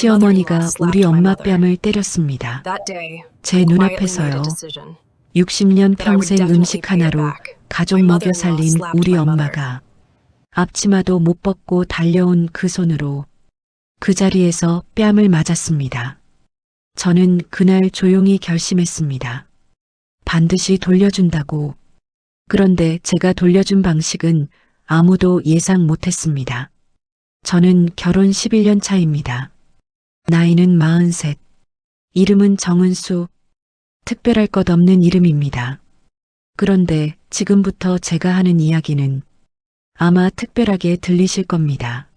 시어머니가 우리 엄마 뺨을 때렸습니다. 제 눈앞에서요. 60년 평생 음식 하나로 가족 먹여 살린 우리 엄마가 앞치마도 못 벗고 달려온 그 손으로 그 자리에서 뺨을 맞았습니다. 저는 그날 조용히 결심했습니다. 반드시 돌려준다고. 그런데 제가 돌려준 방식은 아무도 예상 못했습니다. 저는 결혼 11년 차입니다. 나이는 43. 이름은 정은수. 특별할 것 없는 이름입니다. 그런데 지금부터 제가 하는 이야기는 아마 특별하게 들리실 겁니다.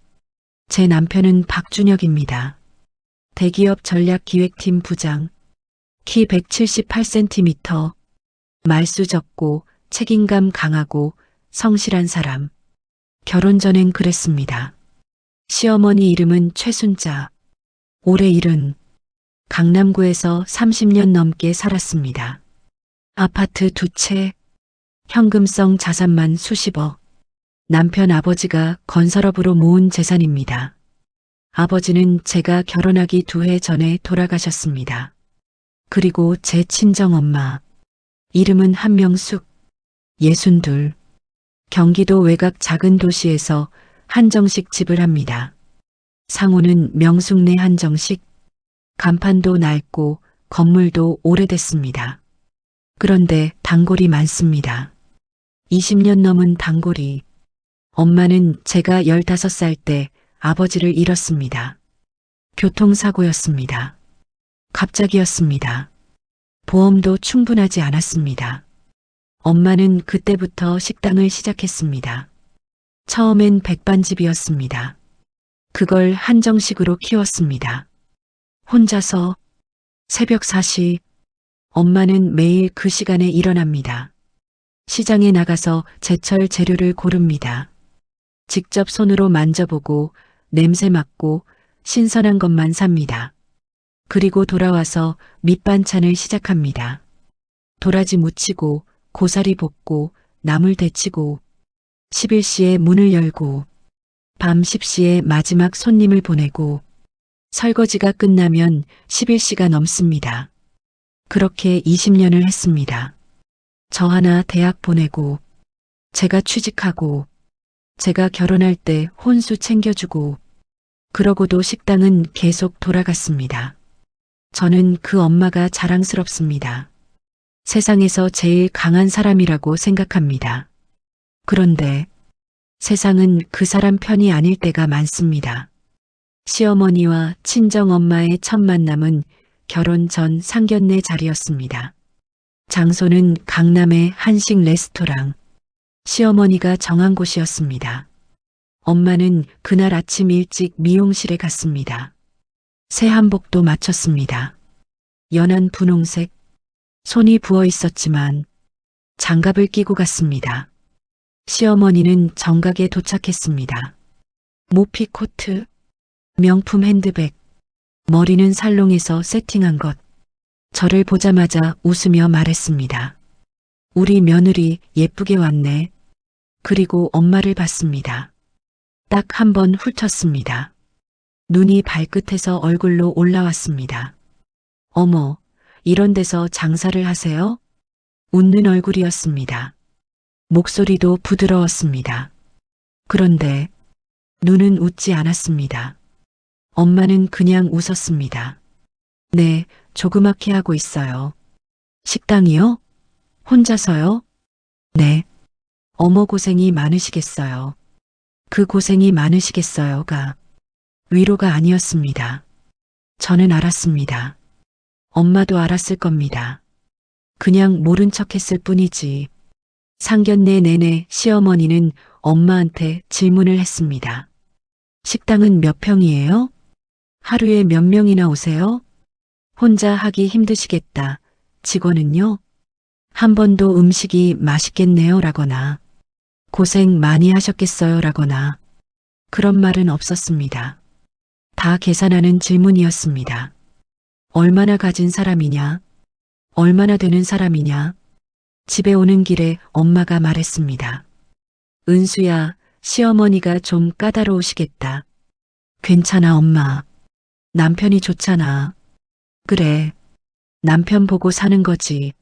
제 남편은 박준혁입니다. 대기업 전략기획팀 부장, 키 178cm, 말수 적고 책임감 강하고 성실한 사람. 결혼 전엔 그랬습니다. 시어머니 이름은 최순자. 올해 70. 강남구에서 30년 넘게 살았습니다. 아파트 2채, 현금성 자산만 수십억. 남편 아버지가 건설업으로 모은 재산입니다. 아버지는 제가 결혼하기 2해 전에 돌아가셨습니다. 그리고 제 친정엄마. 이름은 한명숙. 62. 경기도 외곽 작은 도시에서 한정식 집을 합니다. 상호는 명숙네 한정식. 간판도 낡고 건물도 오래됐습니다. 그런데 단골이 많습니다. 20년 넘은 단골이. 엄마는 제가 15살 때 아버지를 잃었습니다. 교통사고였습니다. 갑자기였습니다. 보험도 충분하지 않았습니다. 엄마는 그때부터 식당을 시작했습니다. 처음엔 백반집이었습니다. 그걸 한정식으로 키웠습니다. 혼자서 새벽 4시 엄마는 매일 그 시간에 일어납니다. 시장에 나가서 제철 재료를 고릅니다. 직접 손으로 만져보고 냄새 맡고 신선한 것만 삽니다. 그리고 돌아와서 밑반찬을 시작합니다. 도라지 무치고 고사리 볶고 나물 데치고 11시에 문을 열고 밤 10시에 마지막 손님을 보내고 설거지가 끝나면 11시가 넘습니다. 그렇게 20년을 했습니다. 저 하나 대학 보내고 제가 취직하고 제가 결혼할 때 혼수 챙겨주고 그러고도 식당은 계속 돌아갔습니다. 저는 그 엄마가 자랑스럽습니다. 세상에서 제일 강한 사람이라고 생각합니다. 그런데 세상은 그 사람 편이 아닐 때가 많습니다. 시어머니와 친정엄마의 첫 만남은 결혼 전 상견례 자리였습니다. 장소는 강남의 한식 레스토랑. 시어머니가 정한 곳이었습니다. 엄마는 그날 아침 일찍 미용실에 갔습니다. 새 한복도 맞췄습니다. 연한 분홍색. 손이 부어 있었지만 장갑을 끼고 갔습니다. 시어머니는 정각에 도착했습니다. 모피 코트, 명품 핸드백, 머리는 살롱에서 세팅한 것. 저를 보자마자 웃으며 말했습니다. 우리 며느리 예쁘게 왔네. 그리고 엄마를 봤습니다. 딱 한 번 훑었습니다. 눈이 발끝에서 얼굴로 올라왔습니다. 어머, 이런 데서 장사를 하세요? 웃는 얼굴이었습니다. 목소리도 부드러웠습니다. 그런데 눈은 웃지 않았습니다. 엄마는 그냥 웃었습니다. 네, 조그맣게 하고 있어요. 식당이요? 혼자서요? 네. 어머 고생이 많으시겠어요. 그 고생이 많으시겠어요가 위로가 아니었습니다. 저는 알았습니다. 엄마도 알았을 겁니다. 그냥 모른 척했을 뿐이지. 상견례 내내 시어머니는 엄마한테 질문을 했습니다. 식당은 몇 평이에요? 하루에 몇 명이나 오세요? 혼자 하기 힘드시겠다. 직원은요? 한 번도 음식이 맛있겠네요 라거나 고생 많이 하셨겠어요 라거나 그런 말은 없었습니다. 다 계산하는 질문이었습니다. 얼마나 가진 사람이냐? 얼마나 되는 사람이냐? 집에 오는 길에 엄마가 말했습니다. 은수야, 시어머니가 좀 까다로우시겠다. 괜찮아 엄마. 남편이 좋잖아. 그래. 남편 보고 사는 거지.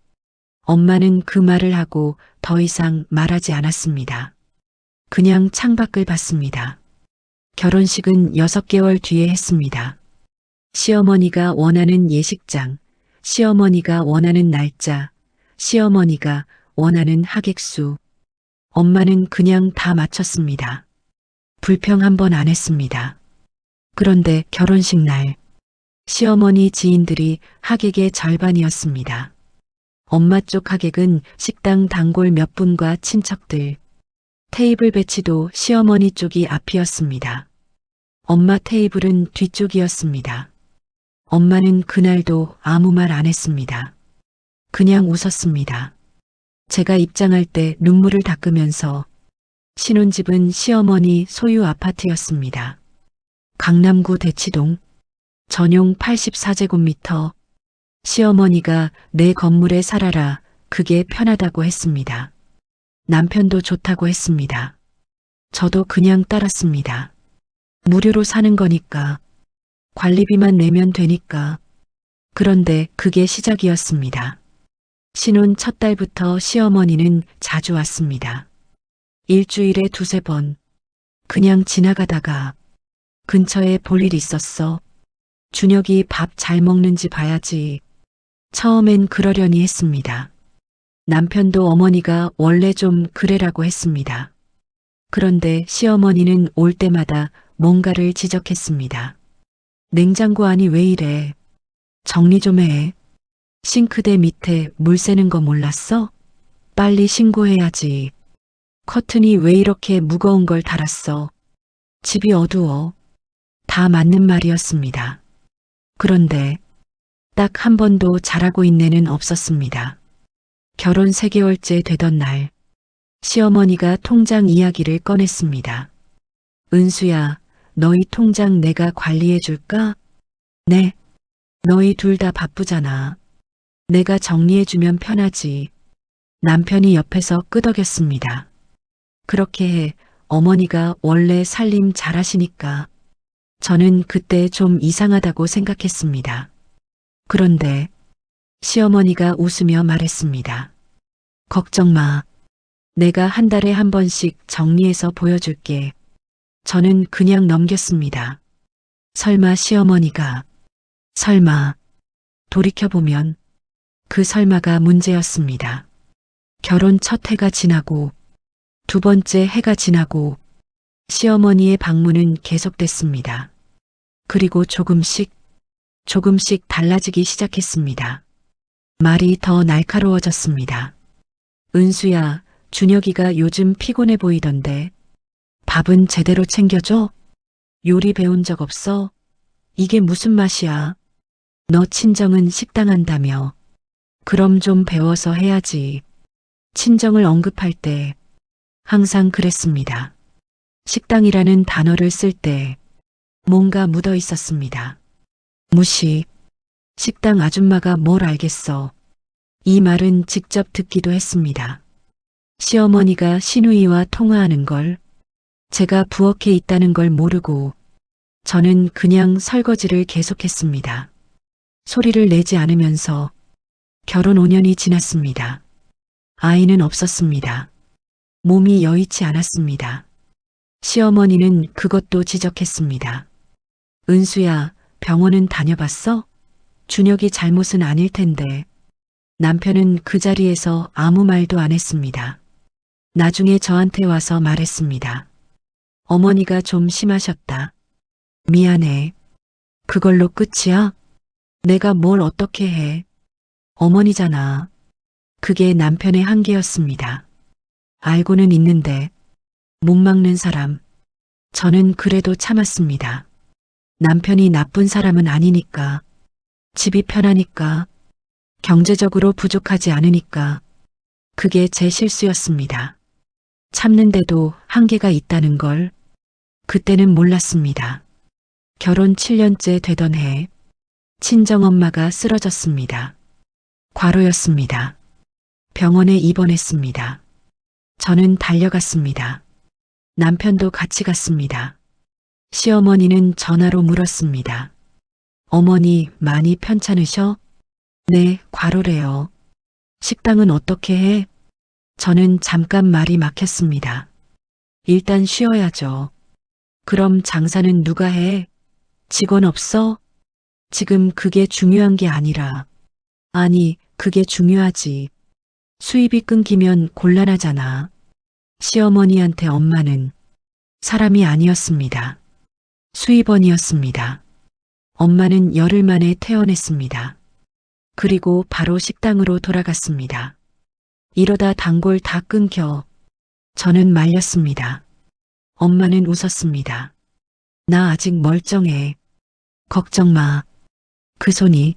엄마는 그 말을 하고 더 이상 말하지 않았습니다. 그냥 창밖을 봤습니다. 결혼식은 6개월 뒤에 했습니다. 시어머니가 원하는 예식장, 시어머니가 원하는 날짜, 시어머니가 원하는 하객수. 엄마는 그냥 다 맞췄습니다. 불평 한 번 안 했습니다. 그런데 결혼식 날, 시어머니 지인들이 하객의 절반이었습니다. 엄마 쪽 하객은 식당 단골 몇 분과 친척들, 테이블 배치도 시어머니 쪽이 앞이었습니다. 엄마 테이블은 뒤쪽이었습니다. 엄마는 그날도 아무 말 안 했습니다. 그냥 웃었습니다. 제가 입장할 때 눈물을 닦으면서 신혼집은 시어머니 소유 아파트였습니다. 강남구 대치동, 전용 84제곱미터. 시어머니가 내 건물에 살아라, 그게 편하다고 했습니다. 남편도 좋다고 했습니다. 저도 그냥 따랐습니다. 무료로 사는 거니까. 관리비만 내면 되니까. 그런데 그게 시작이었습니다. 신혼 첫 달부터 시어머니는 자주 왔습니다. 일주일에 2~3번. 그냥 지나가다가 근처에 볼 일 있었어. 준혁이 밥 잘 먹는지 봐야지. 처음엔 그러려니 했습니다. 남편도 어머니가 원래 좀 그래라고 했습니다. 그런데 시어머니는 올 때마다 뭔가를 지적했습니다. 냉장고 안이 왜 이래? 정리 좀 해. 싱크대 밑에 물 새는 거 몰랐어? 빨리 신고해야지. 커튼이 왜 이렇게 무거운 걸 달았어? 집이 어두워. 다 맞는 말이었습니다. 그런데 딱 한 번도 잘하고 있는 애는 없었습니다. 결혼 3개월째 되던 날, 시어머니가 통장 이야기를 꺼냈습니다. 은수야, 너희 통장 내가 관리해 줄까? 네. 너희 둘 다 바쁘잖아. 내가 정리해주면 편하지. 남편이 옆에서 끄덕였습니다. 그렇게 해. 어머니가 원래 살림 잘하시니까. 저는 그때 좀 이상하다고 생각했습니다. 그런데 시어머니가 웃으며 말했습니다. 걱정 마. 내가 한 달에 한 번씩 정리해서 보여줄게. 저는 그냥 넘겼습니다. 설마 시어머니가, 설마, 돌이켜보면 그 설마가 문제였습니다. 결혼 첫 해가 지나고 2번째 해가 지나고 시어머니의 방문은 계속됐습니다. 그리고 조금씩 달라지기 시작했습니다. 말이 더 날카로워졌습니다. 은수야, 준혁이가 요즘 피곤해 보이던데. 밥은 제대로 챙겨줘? 요리 배운 적 없어? 이게 무슨 맛이야? 너 친정은 식당 한다며. 그럼 좀 배워서 해야지. 친정을 언급할 때 항상 그랬습니다. 식당이라는 단어를 쓸 때 뭔가 묻어 있었습니다. 무시. 식당 아줌마가 뭘 알겠어. 이 말은 직접 듣기도 했습니다. 시어머니가 시누이와 통화하는 걸, 제가 부엌에 있다는 걸 모르고 저는 그냥 설거지를 계속했습니다. 소리를 내지 않으면서 결혼 5년이 지났습니다. 아이는 없었습니다. 몸이 여의치 않았습니다. 시어머니는 그것도 지적했습니다. 은수야, 병원은 다녀봤어? 준혁이 잘못은 아닐 텐데. 남편은 그 자리에서 아무 말도 안 했습니다. 나중에 저한테 와서 말했습니다. 어머니가 좀 심하셨다. 미안해. 그걸로 끝이야? 내가 뭘 어떻게 해? 어머니잖아. 그게 남편의 한계였습니다. 알고는 있는데 못 막는 사람. 저는 그래도 참았습니다. 남편이 나쁜 사람은 아니니까. 집이 편하니까. 경제적으로 부족하지 않으니까. 그게 제 실수였습니다. 참는데도 한계가 있다는 걸 그때는 몰랐습니다. 결혼 7년째 되던 해 친정엄마가 쓰러졌습니다. 과로였습니다. 병원에 입원했습니다. 저는 달려갔습니다. 남편도 같이 갔습니다. 시어머니는 전화로 물었습니다. 어머니 많이 편찮으셔? 네, 과로래요. 식당은 어떻게 해? 저는 잠깐 말이 막혔습니다. 일단 쉬어야죠. 그럼 장사는 누가 해? 직원 없어? 지금 그게 중요한 게 아니라. 아니, 그게 중요하지. 수입이 끊기면 곤란하잖아. 시어머니한테 엄마는 사람이 아니었습니다. 수입원이었습니다. 엄마는 열흘 만에 퇴원했습니다. 그리고 바로 식당으로 돌아갔습니다. 이러다 단골 다 끊겨. 저는 말렸습니다. 엄마는 웃었습니다. 나 아직 멀쩡해. 걱정 마. 그 손이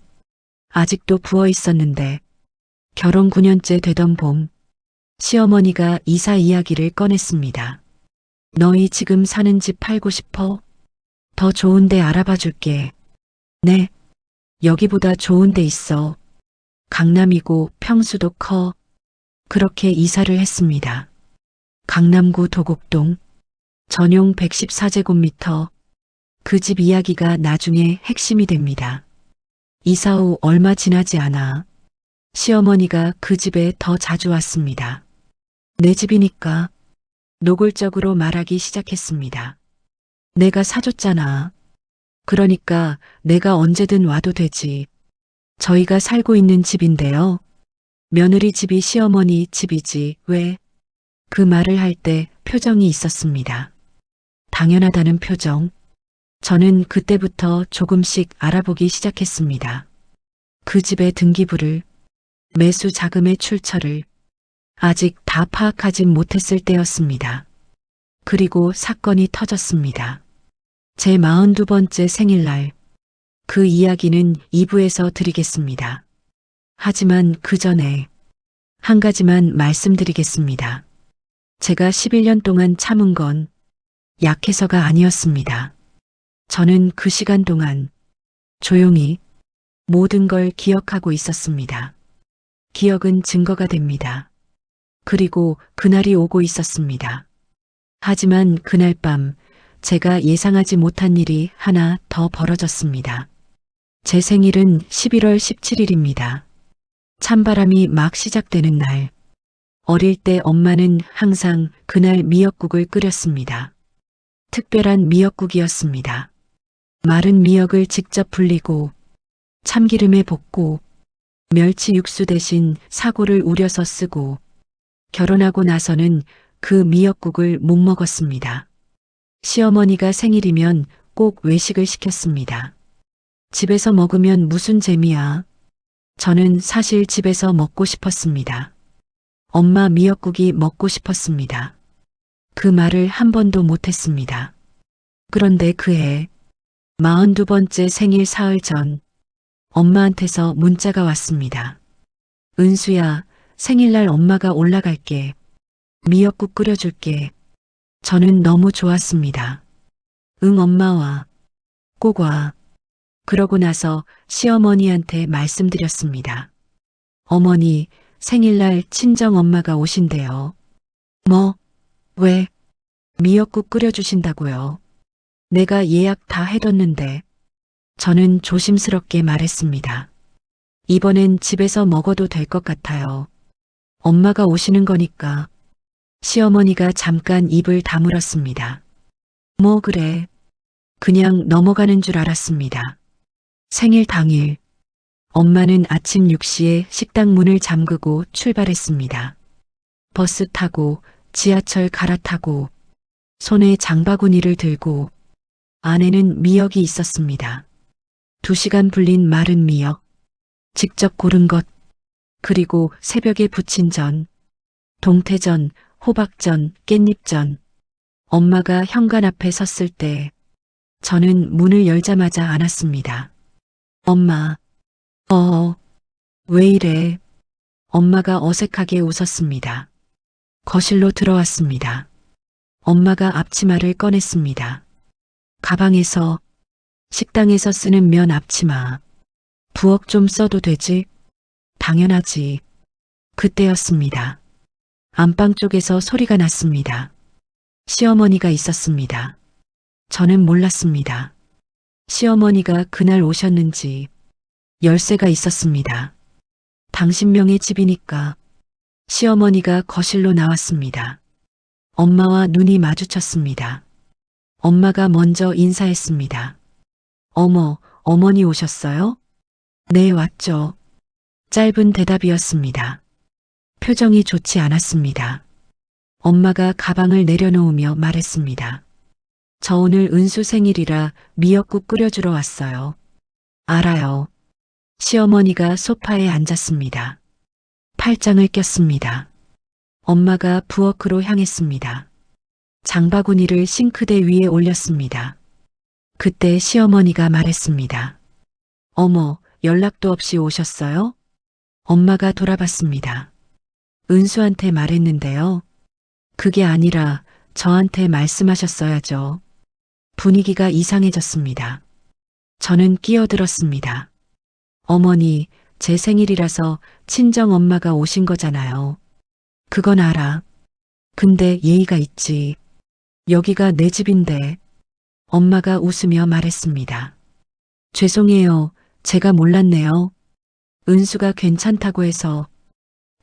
아직도 부어 있었는데 결혼 9년째 되던 봄 시어머니가 이사 이야기를 꺼냈습니다. 너희 지금 사는 집 팔고 싶어? 더 좋은 데 알아봐 줄게. 네. 여기보다 좋은 데 있어. 강남이고 평수도 커. 그렇게 이사를 했습니다. 강남구 도곡동 전용 114제곱미터. 그 집 이야기가 나중에 핵심이 됩니다. 이사 후 얼마 지나지 않아 시어머니가 그 집에 더 자주 왔습니다. 내 집이니까 노골적으로 말하기 시작했습니다. 내가 사줬잖아. 그러니까 내가 언제든 와도 되지. 저희가 살고 있는 집인데요. 며느리 집이 시어머니 집이지 왜? 그 말을 할 때 표정이 있었습니다. 당연하다는 표정. 저는 그때부터 조금씩 알아보기 시작했습니다. 그 집의 등기부를, 매수 자금의 출처를 아직 다 파악하진 못했을 때였습니다. 그리고 사건이 터졌습니다. 제 42번째 생일날 그 이야기는 2부에서 드리겠습니다. 하지만 그 전에 한 가지만 말씀드리겠습니다. 제가 11년 동안 참은 건 약해서가 아니었습니다. 저는 그 시간 동안 조용히 모든 걸 기억하고 있었습니다. 기억은 증거가 됩니다. 그리고 그날이 오고 있었습니다. 하지만 그날 밤 제가 예상하지 못한 일이 하나 더 벌어졌습니다. 제 생일은 11월 17일입니다. 찬바람이 막 시작되는 날. 어릴 때 엄마는 항상 그날 미역국을 끓였습니다. 특별한 미역국이었습니다. 마른 미역을 직접 불리고 참기름에 볶고 멸치 육수 대신 사골을 우려서 쓰고 결혼하고 나서는 그 미역국을 못 먹었습니다. 시어머니가 생일이면 꼭 외식을 시켰습니다. 집에서 먹으면 무슨 재미야. 저는 사실 집에서 먹고 싶었습니다. 엄마 미역국이 먹고 싶었습니다. 그 말을 한 번도 못했습니다. 그런데 그해 42번째 생일 사흘 전 엄마한테서 문자가 왔습니다. 은수야, 생일날 엄마가 올라갈게. 미역국 끓여줄게. 저는 너무 좋았습니다. 응, 엄마와. 꼭 와. 그러고 나서 시어머니한테 말씀드렸습니다. 어머니, 생일날 친정엄마가 오신대요. 뭐? 왜? 미역국 끓여주신다고요. 내가 예약 다 해뒀는데. 저는 조심스럽게 말했습니다. 이번엔 집에서 먹어도 될 것 같아요. 엄마가 오시는 거니까. 시어머니가 잠깐 입을 다물었습니다. 뭐 그래. 그냥 넘어가는 줄 알았습니다. 생일 당일 엄마는 아침 6시에 식당 문을 잠그고 출발했습니다. 버스 타고 지하철 갈아타고 손에 장바구니를 들고 안에는 미역이 있었습니다. 2시간 불린 마른 미역, 직접 고른 것, 그리고 새벽에 부친 전, 동태전, 호박전, 깻잎전. 엄마가 현관 앞에 섰을 때 저는 문을 열자마자 안았습니다. 엄마, 왜 이래? 엄마가 어색하게 웃었습니다. 거실로 들어왔습니다. 엄마가 앞치마를 꺼냈습니다. 가방에서 식당에서 쓰는 면 앞치마. 부엌 좀 써도 되지? 당연하지. 그때였습니다. 안방 쪽에서 소리가 났습니다. 시어머니가 있었습니다. 저는 몰랐습니다. 시어머니가 그날 오셨는지 열쇠가 있었습니다. 당신 명의 집이니까. 시어머니가 거실로 나왔습니다. 엄마와 눈이 마주쳤습니다. 엄마가 먼저 인사했습니다. 어머, 어머니 오셨어요? 네, 왔죠. 짧은 대답이었습니다. 표정이 좋지 않았습니다. 엄마가 가방을 내려놓으며 말했습니다. 저 오늘 은수 생일이라 미역국 끓여주러 왔어요. 알아요. 시어머니가 소파에 앉았습니다. 팔짱을 꼈습니다. 엄마가 부엌으로 향했습니다. 장바구니를 싱크대 위에 올렸습니다. 그때 시어머니가 말했습니다. 어머, 연락도 없이 오셨어요? 엄마가 돌아봤습니다. 은수한테 말했는데요. 그게 아니라 저한테 말씀하셨어야죠. 분위기가 이상해졌습니다. 저는 끼어들었습니다. 어머니, 제 생일이라서 친정 엄마가 오신 거잖아요. 그건 알아. 근데 예의가 있지. 여기가 내 집인데. 엄마가 웃으며 말했습니다. 죄송해요. 제가 몰랐네요. 은수가 괜찮다고 해서.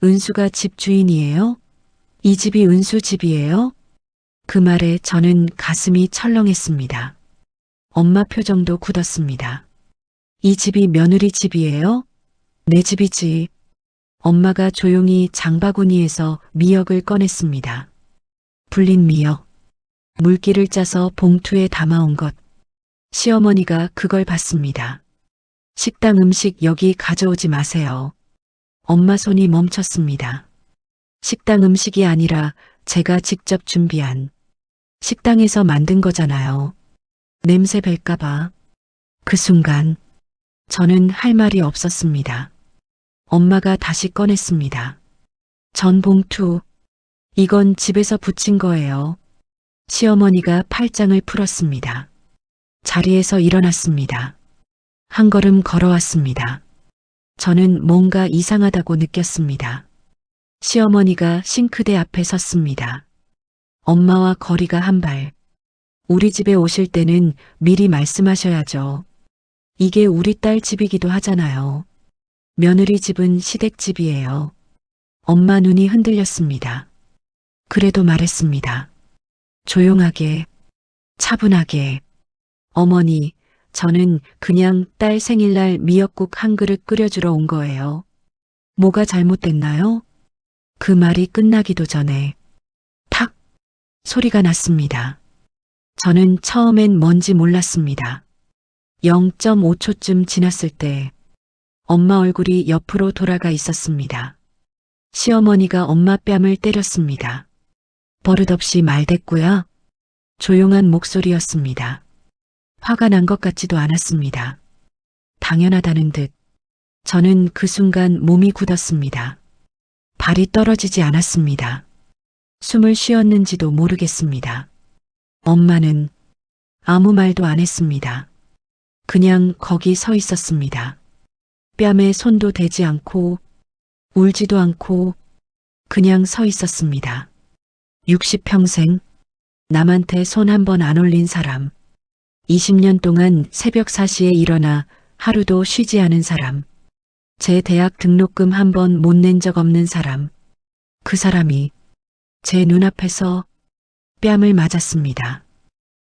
은수가 집 주인이에요? 이 집이 은수 집이에요? 그 말에 저는 가슴이 철렁했습니다. 엄마 표정도 굳었습니다. 이 집이 며느리 집이에요? 내 집이지. 엄마가 조용히 장바구니에서 미역을 꺼냈습니다. 불린 미역. 물기를 짜서 봉투에 담아온 것. 시어머니가 그걸 봤습니다. 식당 음식 여기 가져오지 마세요. 엄마 손이 멈췄습니다. 식당 음식이 아니라 제가 직접 준비한 식당에서 만든 거잖아요. 냄새 뵐까봐. 그 순간 저는 할 말이 없었습니다. 엄마가 다시 꺼냈습니다. 전 봉투. 이건 집에서 부친 거예요. 시어머니가 팔짱을 풀었습니다. 자리에서 일어났습니다. 한 걸음 걸어왔습니다. 저는 뭔가 이상하다고 느꼈습니다. 시어머니가 싱크대 앞에 섰습니다. 엄마와 거리가 한 발. 우리 집에 오실 때는 미리 말씀하셔야죠. 이게 우리 딸 집이기도 하잖아요. 며느리 집은 시댁집이에요. 엄마 눈이 흔들렸습니다. 그래도 말했습니다. 조용하게, 차분하게. 어머니, 저는 그냥 딸 생일날 미역국 한 그릇 끓여주러 온 거예요. 뭐가 잘못됐나요? 그 말이 끝나기도 전에 탁 소리가 났습니다. 저는 처음엔 뭔지 몰랐습니다. 0.5초쯤 지났을 때 엄마 얼굴이 옆으로 돌아가 있었습니다. 시어머니가 엄마 뺨을 때렸습니다. 버릇없이 말대꾸야? 조용한 목소리였습니다. 화가 난 것 같지도 않았습니다. 당연하다는 듯 저는 그 순간 몸이 굳었습니다. 발이 떨어지지 않았습니다. 숨을 쉬었는지도 모르겠습니다. 엄마는 아무 말도 안 했습니다. 그냥 거기 서 있었습니다. 뺨에 손도 대지 않고 울지도 않고 그냥 서 있었습니다. 60평생 남한테 손 한 번 안 올린 사람, 20년 동안 새벽 4시에 일어나 하루도 쉬지 않은 사람, 제 대학 등록금 한 번 못 낸 적 없는 사람, 그 사람이 제 눈앞에서 뺨을 맞았습니다.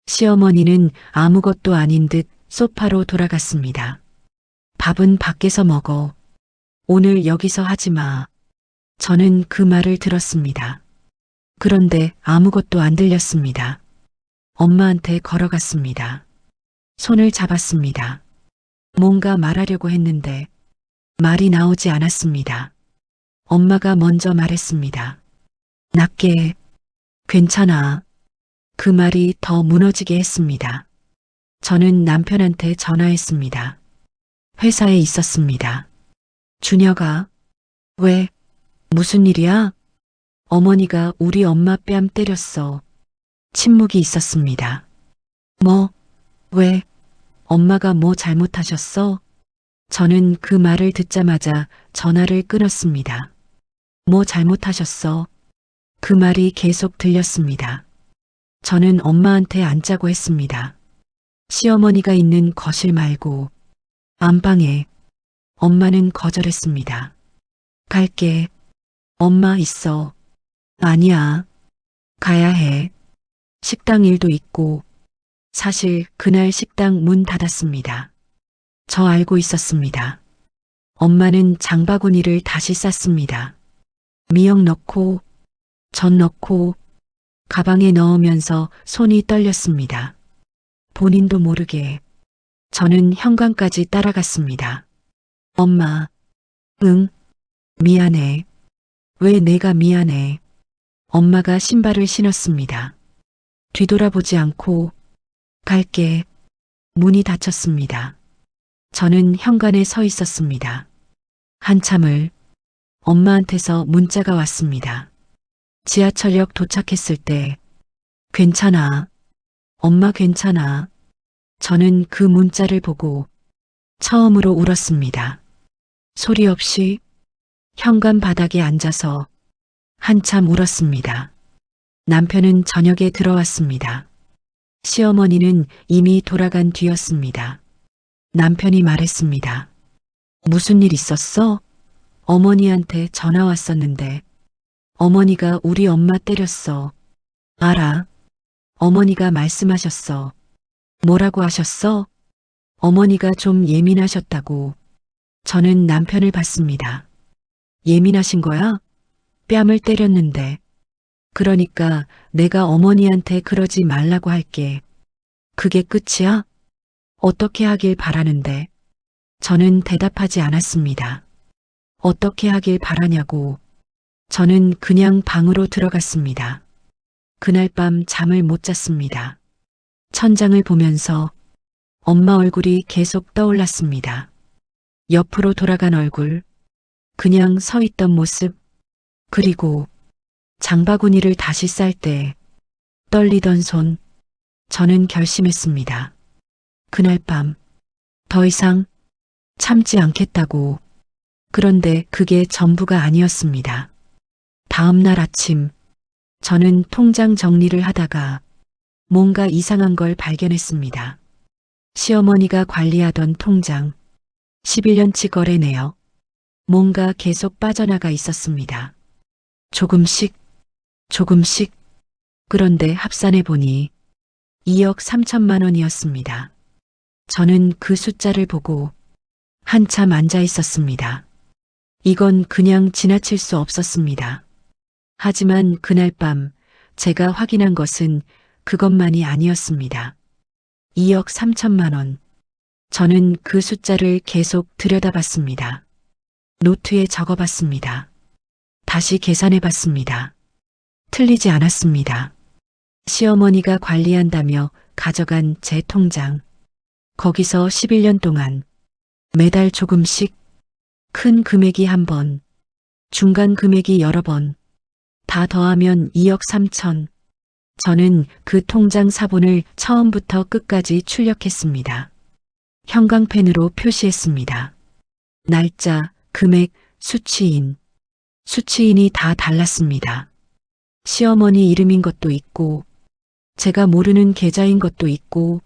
시어머니는 아무것도 아닌 듯 소파로 돌아갔습니다. 밥은 밖에서 먹어. 오늘 여기서 하지 마. 저는 그 말을 들었습니다. 그런데 아무것도 안 들렸습니다. 엄마한테 걸어갔습니다. 손을 잡았습니다. 뭔가 말하려고 했는데 말이 나오지 않았습니다. 엄마가 먼저 말했습니다. 낮게 해. 괜찮아. 그 말이 더 무너지게 했습니다. 저는 남편한테 전화했습니다. 회사에 있었습니다. 준혁아, 왜? 무슨 일이야? 어머니가 우리 엄마 뺨 때렸어. 침묵이 있었습니다. 뭐? 왜? 엄마가 뭐 잘못하셨어? 저는 그 말을 듣자마자 전화를 끊었습니다. 뭐 잘못하셨어? 그 말이 계속 들렸습니다. 저는 엄마한테 앉자고 했습니다. 시어머니가 있는 거실 말고 안방에. 엄마는 거절했습니다. 갈게. 엄마 있어. 아니야. 가야 해. 식당 일도 있고. 사실 그날 식당 문 닫았습니다. 저 알고 있었습니다. 엄마는 장바구니를 다시 쌌습니다. 미역 넣고, 전 넣고, 가방에 넣으면서 손이 떨렸습니다. 본인도 모르게 저는 현관까지 따라갔습니다. 엄마, 응, 미안해. 왜 내가 미안해. 엄마가 신발을 신었습니다. 뒤돌아보지 않고 갈게. 문이 닫혔습니다. 저는 현관에 서 있었습니다. 한참을 엄마한테서 문자가 왔습니다. 지하철역 도착했을 때 괜찮아. 엄마 괜찮아. 저는 그 문자를 보고 처음으로 울었습니다. 소리 없이 현관 바닥에 앉아서 한참 울었습니다. 남편은 저녁에 들어왔습니다. 시어머니는 이미 돌아간 뒤였습니다. 남편이 말했습니다. 무슨 일 있었어? 어머니한테 전화 왔었는데 어머니가 우리 엄마 때렸어. 알아. 어머니가 말씀하셨어. 뭐라고 하셨어? 어머니가 좀 예민하셨다고. 저는 남편을 봤습니다. 예민하신 거야? 뺨을 때렸는데. 그러니까 내가 어머니한테 그러지 말라고 할게. 그게 끝이야? 어떻게 하길 바라는데. 저는 대답하지 않았습니다. 어떻게 하길 바라냐고. 저는 그냥 방으로 들어갔습니다. 그날 밤 잠을 못 잤습니다. 천장을 보면서 엄마 얼굴이 계속 떠올랐습니다. 옆으로 돌아간 얼굴, 그냥 서 있던 모습, 그리고 장바구니를 다시 쌀 때 떨리던 손. 저는 결심했습니다. 그날 밤 더 이상 참지 않겠다고. 그런데 그게 전부가 아니었습니다. 다음 날 아침 저는 통장 정리를 하다가 뭔가 이상한 걸 발견했습니다. 시어머니가 관리하던 통장, 11년치 거래 내역, 뭔가 계속 빠져나가 있었습니다. 조금씩, 조금씩. 그런데 합산해 보니 2억 3천만 원이었습니다. 저는 그 숫자를 보고 한참 앉아 있었습니다. 이건 그냥 지나칠 수 없었습니다. 하지만 그날 밤 제가 확인한 것은 그것만이 아니었습니다. 2억 3천만 원. 저는 그 숫자를 계속 들여다봤습니다. 노트에 적어봤습니다. 다시 계산해봤습니다. 틀리지 않았습니다. 시어머니가 관리한다며 가져간 제 통장. 거기서 11년 동안 매달 조금씩 큰 금액이 한 번, 중간 금액이 여러 번, 다 더하면 2억 3천. 저는 그 통장 사본을 처음부터 끝까지 출력했습니다. 형광펜으로 표시했습니다. 날짜, 금액, 수취인. 수취인이 다 달랐습니다. 시어머니 이름인 것도 있고, 제가 모르는 계좌인 것도 있고,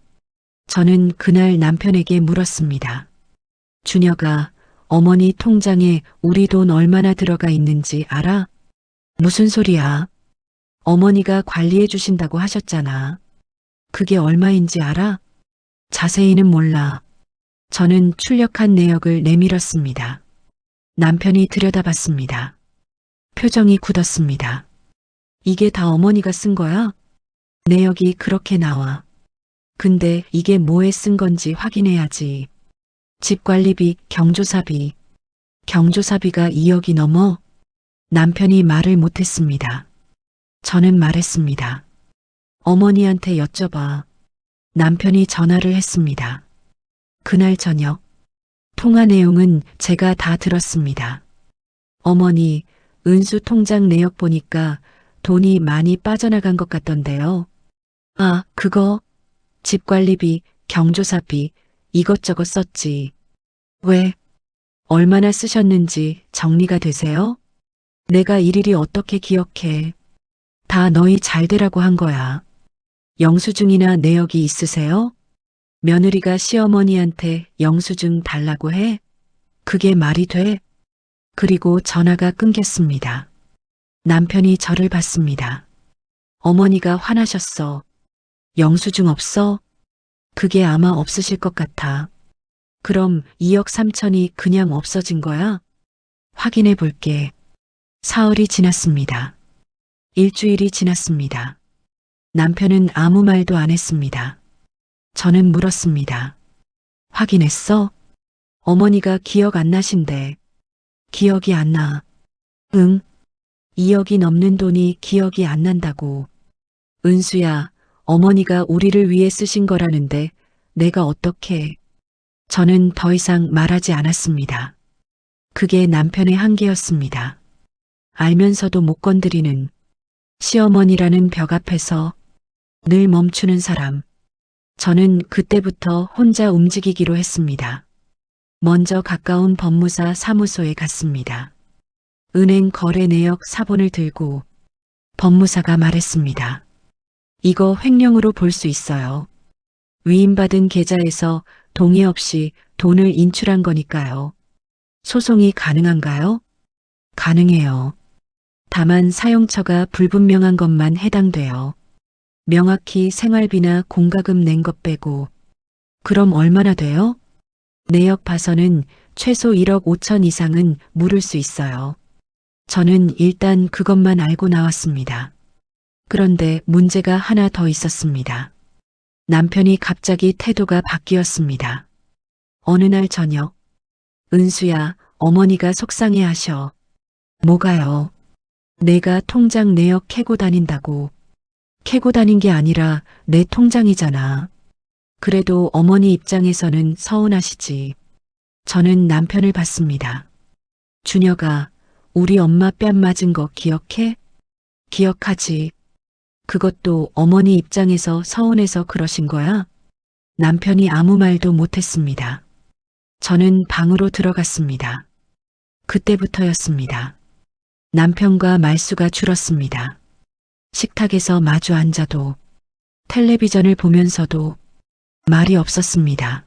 저는 그날 남편에게 물었습니다. 준혁아, 어머니 통장에 우리 돈 얼마나 들어가 있는지 알아? 무슨 소리야? 어머니가 관리해 주신다고 하셨잖아. 그게 얼마인지 알아? 자세히는 몰라. 저는 출력한 내역을 내밀었습니다. 남편이 들여다봤습니다. 표정이 굳었습니다. 이게 다 어머니가 쓴 거야? 내역이 그렇게 나와. 근데 이게 뭐에 쓴 건지 확인해야지. 집관리비, 경조사비. 경조사비가 2억이 넘어? 남편이 말을 못했습니다. 저는 말했습니다. 어머니한테 여쭤봐. 남편이 전화를 했습니다. 그날 저녁, 통화 내용은 제가 다 들었습니다. 어머니, 은수 통장 내역 보니까 돈이 많이 빠져나간 것 같던데요. 아, 그거 집관리비, 경조사비 이것저것 썼지. 왜? 얼마나 쓰셨는지 정리가 되세요? 내가 일일이 어떻게 기억해. 다 너희 잘 되라고 한 거야. 영수증이나 내역이 있으세요? 며느리가 시어머니한테 영수증 달라고 해? 그게 말이 돼? 그리고 전화가 끊겼습니다. 남편이 저를 봤습니다. 어머니가 화나셨어. 영수증 없어? 그게 아마 없으실 것 같아. 그럼 2억 3천이 그냥 없어진 거야? 확인해 볼게. 사흘이 지났습니다. 일주일이 지났습니다. 남편은 아무 말도 안 했습니다. 저는 물었습니다. 확인했어? 어머니가 기억 안 나신대. 기억이 안 나. 응. 2억이 넘는 돈이 기억이 안 난다고. 은수야, 어머니가 우리를 위해 쓰신 거라는데 내가 어떻게. 저는 더 이상 말하지 않았습니다. 그게 남편의 한계였습니다. 알면서도 못 건드리는 시어머니라는 벽 앞에서 늘 멈추는 사람. 저는 그때부터 혼자 움직이기로 했습니다. 먼저 가까운 법무사 사무소에 갔습니다. 은행 거래 내역 사본을 들고 법무사가 말했습니다. 이거 횡령으로 볼 수 있어요. 위임받은 계좌에서 동의 없이 돈을 인출한 거니까요. 소송이 가능한가요? 가능해요. 다만 사용처가 불분명한 것만 해당돼요. 명확히 생활비나 공과금 낸 것 빼고. 그럼 얼마나 돼요? 내역 봐서는 최소 1억 5천 이상은 물을 수 있어요. 저는 일단 그것만 알고 나왔습니다. 그런데 문제가 하나 더 있었습니다. 남편이 갑자기 태도가 바뀌었습니다. 어느 날 저녁, 은수야, 어머니가 속상해 하셔. 뭐가요? 내가 통장 내역 캐고 다닌다고. 캐고 다닌 게 아니라 내 통장이잖아. 그래도 어머니 입장에서는 서운하시지. 저는 남편을 봤습니다. 준혁아, 우리 엄마 뺨 맞은 거 기억해? 기억하지. 그것도 어머니 입장에서 서운해서 그러신 거야? 남편이 아무 말도 못했습니다. 저는 방으로 들어갔습니다. 그때부터였습니다. 남편과 말수가 줄었습니다. 식탁에서 마주 앉아도, 텔레비전을 보면서도 말이 없었습니다.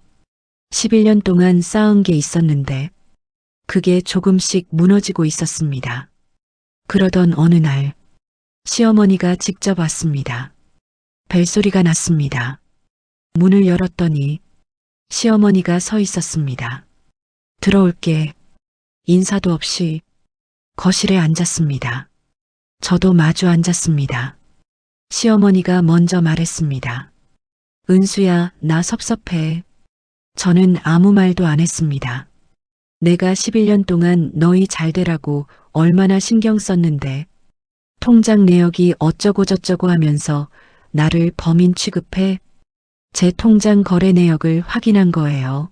11년 동안 쌓은 게 있었는데 그게 조금씩 무너지고 있었습니다. 그러던 어느 날 시어머니가 직접 왔습니다. 벨소리가 났습니다. 문을 열었더니 시어머니가 서 있었습니다. 들어올게. 인사도 없이 거실에 앉았습니다. 저도 마주 앉았습니다. 시어머니가 먼저 말했습니다. 은수야, 나 섭섭해. 저는 아무 말도 안 했습니다. 내가 11년 동안 너희 잘 되라고 얼마나 신경 썼는데 통장 내역이 어쩌고 저쩌고 하면서 나를 범인 취급해. 제 통장 거래 내역을 확인한 거예요.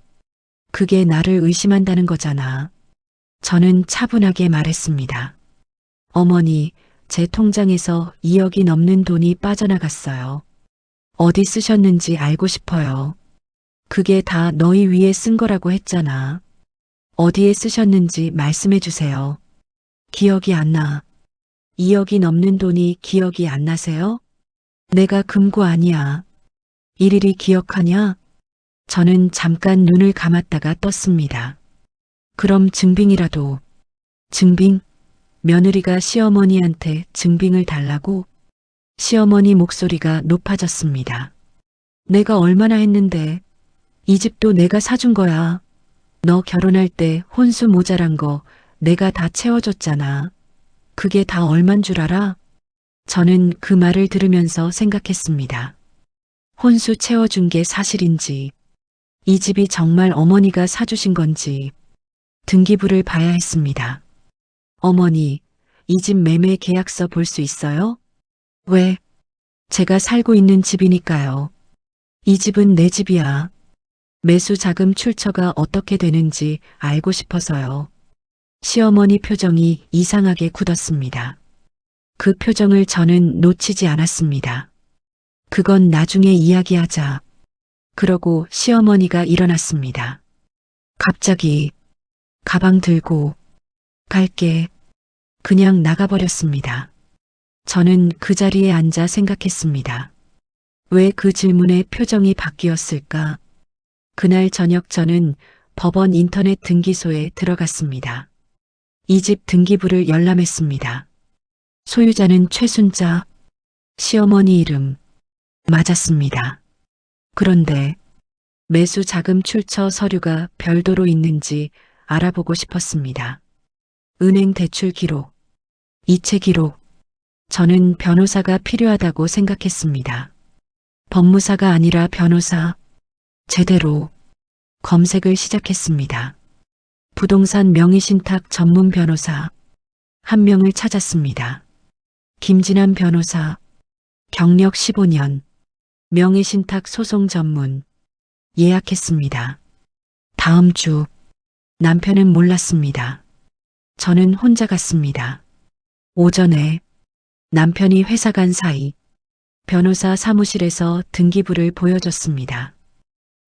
그게 나를 의심한다는 거잖아. 저는 차분하게 말했습니다. 어머니, 제 통장에서 2억이 넘는 돈이 빠져나갔어요. 어디 쓰셨는지 알고 싶어요. 그게 다 너희 위에 쓴 거라고 했잖아. 어디에 쓰셨는지 말씀해 주세요. 기억이 안 나. 2억이 넘는 돈이 기억이 안 나세요? 내가 금고 아니야. 일일이 기억하냐? 저는 잠깐 눈을 감았다가 떴습니다. 그럼 증빙이라도. 증빙? 며느리가 시어머니한테 증빙을 달라고? 시어머니 목소리가 높아졌습니다. 내가 얼마나 했는데. 이 집도 내가 사준 거야. 너 결혼할 때 혼수 모자란 거 내가 다 채워줬잖아. 그게 다 얼만 줄 알아? 저는 그 말을 들으면서 생각했습니다. 혼수 채워준 게 사실인지, 이 집이 정말 어머니가 사주신 건지 등기부를 봐야 했습니다. 어머니, 이 집 매매 계약서 볼 수 있어요? 왜? 제가 살고 있는 집이니까요. 이 집은 내 집이야. 매수 자금 출처가 어떻게 되는지 알고 싶어서요. 시어머니 표정이 이상하게 굳었습니다. 그 표정을 저는 놓치지 않았습니다. 그건 나중에 이야기하자. 그러고 시어머니가 일어났습니다. 갑자기 가방 들고 갈게. 그냥 나가버렸습니다. 저는 그 자리에 앉아 생각했습니다. 왜 그 질문에 표정이 바뀌었을까? 그날 저녁 저는 법원 인터넷 등기소에 들어갔습니다. 이 집 등기부를 열람했습니다. 소유자는 최순자, 시어머니 이름 맞았습니다. 그런데 매수 자금 출처 서류가 별도로 있는지 알아보고 싶었습니다. 은행 대출 기록, 이체 기록, 저는 변호사가 필요하다고 생각했습니다. 법무사가 아니라 변호사, 제대로 검색을 시작했습니다. 부동산 명의신탁 전문 변호사 한 명을 찾았습니다. 김진환 변호사, 경력 15년, 명의신탁 소송 전문, 예약했습니다. 다음 주, 남편은 몰랐습니다. 저는 혼자 갔습니다. 오전에 남편이 회사 간 사이 변호사 사무실에서 등기부를 보여줬습니다.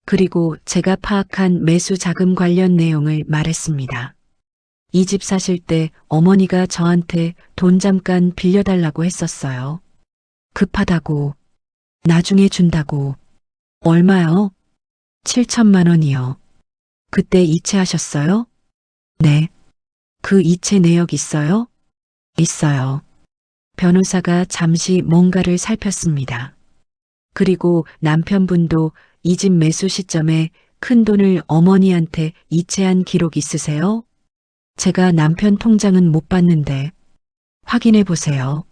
그리고 제가 파악한 매수 자금 관련 내용을 말했습니다. 이 집 사실 때 어머니가 저한테 돈 잠깐 빌려달라고 했었어요. 급하다고, 나중에 준다고. 얼마요? 7천만 원이요. 그때 이체하셨어요? 네. 그 이체 내역 있어요? 있어요. 변호사가 잠시 뭔가를 살폈습니다. 그리고 남편분도 이 집 매수 시점에 큰 돈을 어머니한테 이체한 기록 있으세요? 제가 남편 통장은 못 봤는데 확인해 보세요.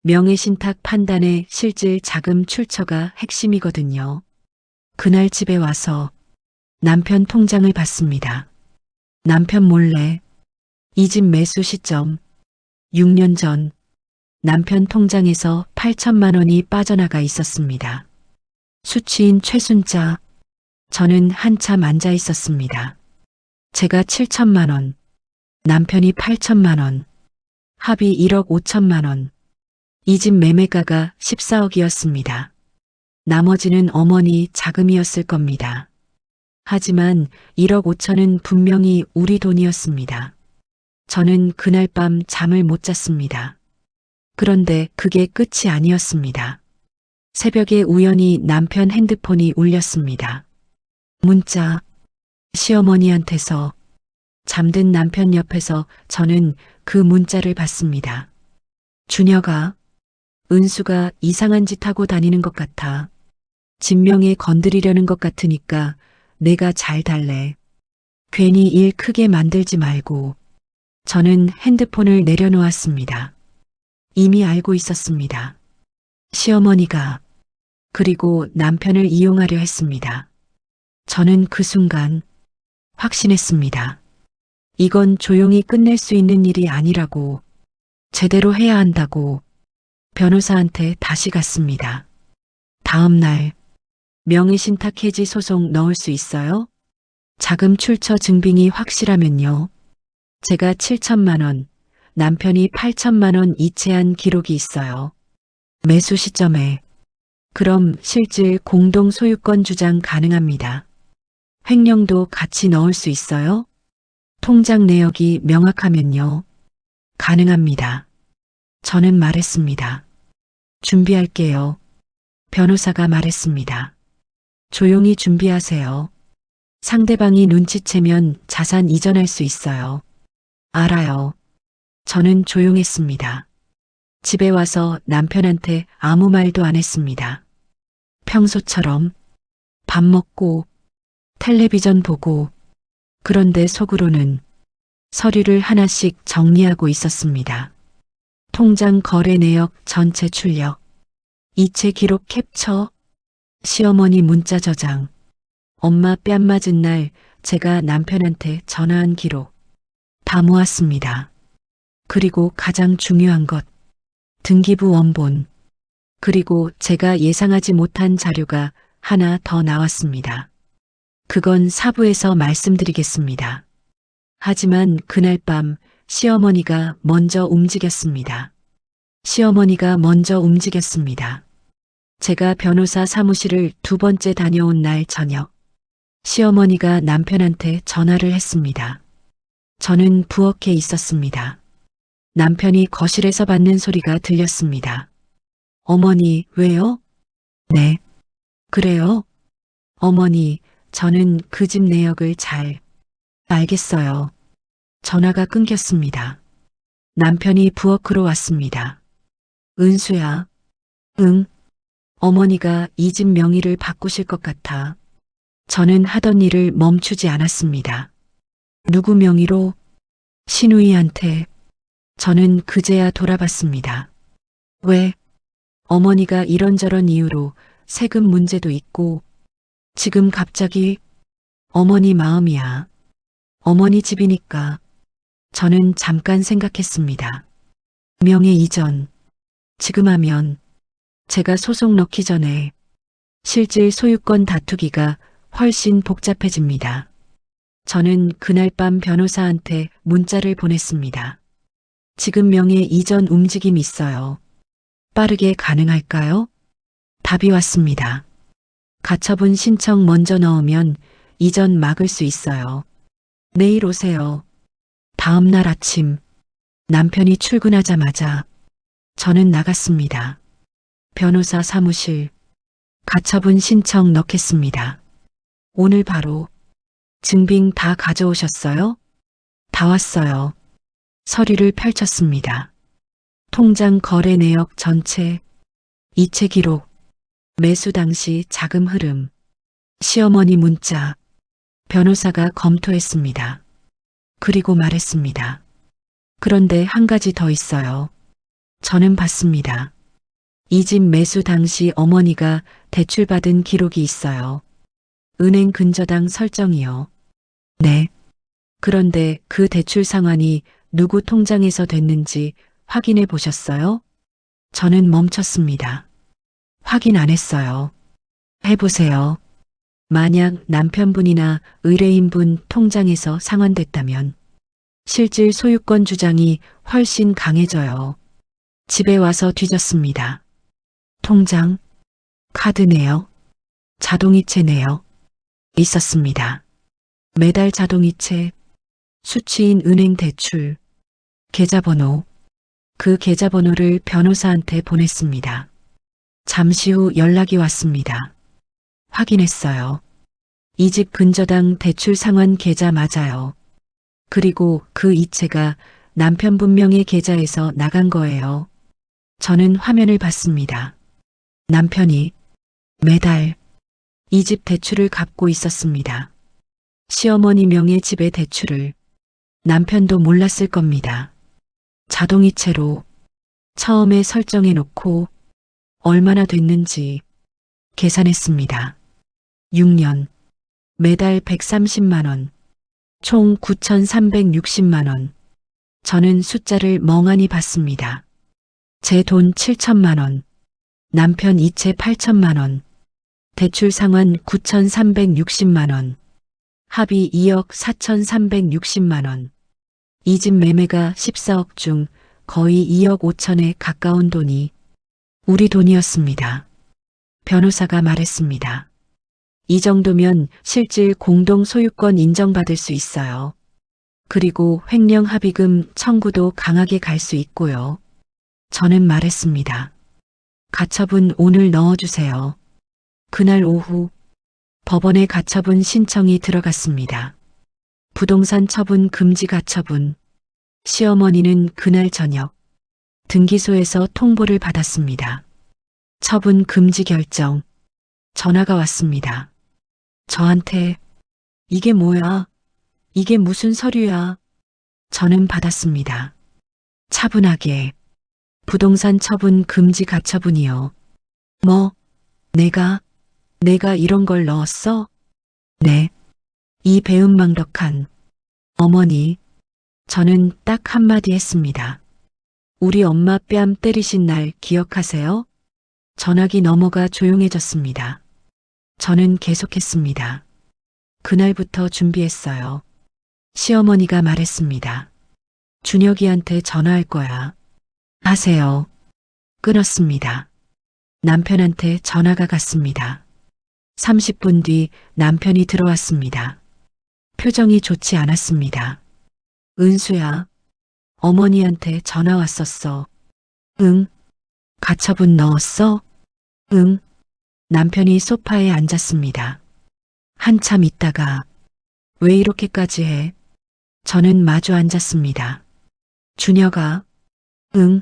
명의신탁 판단의 실질 자금 출처가 핵심이거든요. 그날 집에 와서 남편 통장을 봤습니다. 남편 몰래 이 집 매수 시점 6년 전 남편 통장에서 8천만 원이 빠져나가 있었습니다. 수취인 최순자, 저는 한참 앉아 있었습니다. 제가 7천만 원, 남편이 8천만 원, 합의 1억 5천만 원. 이 집 매매가가 14억이었습니다. 나머지는 어머니 자금이었을 겁니다. 하지만 1억 5천은 분명히 우리 돈이었습니다. 저는 그날 밤 잠을 못 잤습니다. 그런데 그게 끝이 아니었습니다. 새벽에 우연히 남편 핸드폰이 울렸습니다. 문자, 시어머니한테서. 잠든 남편 옆에서 저는 그 문자를 봤습니다. 준혁아, 은수가 이상한 짓 하고 다니는 것 같아. 진명에 건드리려는 것 같으니까 내가 잘 달래. 괜히 일 크게 만들지 말고. 저는 핸드폰을 내려놓았습니다. 이미 알고 있었습니다. 시어머니가, 그리고 남편을 이용하려 했습니다. 저는 그 순간 확신했습니다. 이건 조용히 끝낼 수 있는 일이 아니라고, 제대로 해야 한다고 변호사한테 다시 갔습니다. 다음 날, 명의신탁 해지 소송 넣을 수 있어요? 자금 출처 증빙이 확실하면요. 제가 7천만 원, 남편이 8천만 원 이체한 기록이 있어요. 매수 시점에. 그럼 실질 공동 소유권 주장 가능합니다. 횡령도 같이 넣을 수 있어요? 통장 내역이 명확하면요. 가능합니다. 저는 말했습니다. 준비할게요. 변호사가 말했습니다. 조용히 준비하세요. 상대방이 눈치채면 자산 이전할 수 있어요. 알아요. 저는 조용했습니다. 집에 와서 남편한테 아무 말도 안 했습니다. 평소처럼 밥 먹고 텔레비전 보고, 그런데 속으로는 서류를 하나씩 정리하고 있었습니다. 통장 거래 내역 전체 출력, 이체 기록 캡처, 시어머니 문자 저장, 엄마 뺨 맞은 날 제가 남편한테 전화한 기록 다 모았습니다. 그리고 가장 중요한 것, 등기부 원본, 그리고 제가 예상하지 못한 자료가 하나 더 나왔습니다. 그건 사부에서 말씀드리겠습니다. 하지만 그날 밤 시어머니가 먼저 움직였습니다. 시어머니가 먼저 움직였습니다. 제가 변호사 사무실을 2번째 다녀온 날 저녁, 시어머니가 남편한테 전화를 했습니다. 저는 부엌에 있었습니다. 남편이 거실에서 받는 소리가 들렸습니다. 어머니, 왜요? 네. 그래요? 어머니, 저는 그 집 내역을 잘 알겠어요. 전화가 끊겼습니다. 남편이 부엌으로 왔습니다. 은수야. 응. 어머니가 이 집 명의를 바꾸실 것 같아. 저는 하던 일을 멈추지 않았습니다. 누구 명의로? 신우이한테. 저는 그제야 돌아봤습니다. 왜? 어머니가 이런저런 이유로 세금 문제도 있고 지금 갑자기 어머니 마음이야. 어머니 집이니까. 저는 잠깐 생각했습니다. 명예 이전. 지금 하면 제가 소송 넣기 전에 실질 소유권 다투기가 훨씬 복잡해집니다. 저는 그날 밤 변호사한테 문자를 보냈습니다. 지금 명예 이전 움직임 있어요. 빠르게 가능할까요? 답이 왔습니다. 가처분 신청 먼저 넣으면 이전 막을 수 있어요. 내일 오세요. 다음 날 아침 남편이 출근하자마자 저는 나갔습니다. 변호사 사무실 가처분 신청 넣겠습니다. 오늘 바로. 증빙 다 가져오셨어요? 다 왔어요. 서류를 펼쳤습니다. 통장 거래 내역 전체, 이체 기록, 매수 당시 자금 흐름, 시어머니 문자, 변호사가 검토했습니다. 그리고 말했습니다. 그런데 한 가지 더 있어요. 저는 봤습니다. 이 집 매수 당시 어머니가 대출받은 기록이 있어요. 은행 근저당 설정이요. 네. 그런데 그 대출 상환이 누구 통장에서 됐는지 확인해 보셨어요? 저는 멈췄습니다. 확인 안 했어요. 해보세요. 만약 남편분이나 의뢰인분 통장에서 상환됐다면 실질 소유권 주장이 훨씬 강해져요. 집에 와서 뒤졌습니다. 통장, 카드 내역, 자동이체 내역 있었습니다. 매달 자동이체, 수취인 은행 대출, 계좌번호, 그 계좌번호를 변호사한테 보냈습니다. 잠시 후 연락이 왔습니다. 확인했어요. 이 집 근저당 대출 상환 계좌 맞아요. 그리고 그 이체가 남편분 명의 계좌에서 나간 거예요. 저는 화면을 봤습니다. 남편이 매달 이 집 대출을 갚고 있었습니다. 시어머니 명의 집의 대출을 남편도 몰랐을 겁니다. 자동이체로 처음에 설정해 놓고 얼마나 됐는지 계산했습니다. 6년, 매달 130만 원, 총 9,360만 원. 저는 숫자를 멍하니 봤습니다. 제 돈 7천만 원, 남편 이체 8천만 원, 대출 상환 9,360만 원, 합의 2억 4,360만 원. 이 집 매매가 14억 중 거의 2억 5천에 가까운 돈이 우리 돈이었습니다. 변호사가 말했습니다. 이 정도면 실질 공동 소유권 인정받을 수 있어요. 그리고 횡령 합의금 청구도 강하게 갈 수 있고요. 저는 말했습니다. 가처분 오늘 넣어주세요. 그날 오후 법원에 가처분 신청이 들어갔습니다. 부동산 처분 금지 가처분. 시어머니는 그날 저녁 등기소에서 통보를 받았습니다. 처분 금지 결정. 전화가 왔습니다. 저한테 이게 뭐야? 이게 무슨 서류야? 저는 받았습니다. 차분하게 부동산 처분 금지 가처분이요. 뭐? 내가 이런 걸 넣었어? 네. 이 배은망덕한 어머니. 저는 딱 한마디 했습니다. 우리 엄마 뺨 때리신 날 기억하세요? 전화기 넘어가 조용해졌습니다. 저는 계속했습니다. 그날부터 준비했어요. 시어머니가 말했습니다. 준혁이한테 전화할 거야. 하세요. 끊었습니다. 남편한테 전화가 갔습니다. 30분 뒤 남편이 들어왔습니다. 표정이 좋지 않았습니다. 은수야, 어머니한테 전화 왔었어. 응. 가처분 넣었어? 응. 남편이 소파에 앉았습니다. 한참 있다가 왜 이렇게까지 해? 저는 마주 앉았습니다. 준혁아, 응,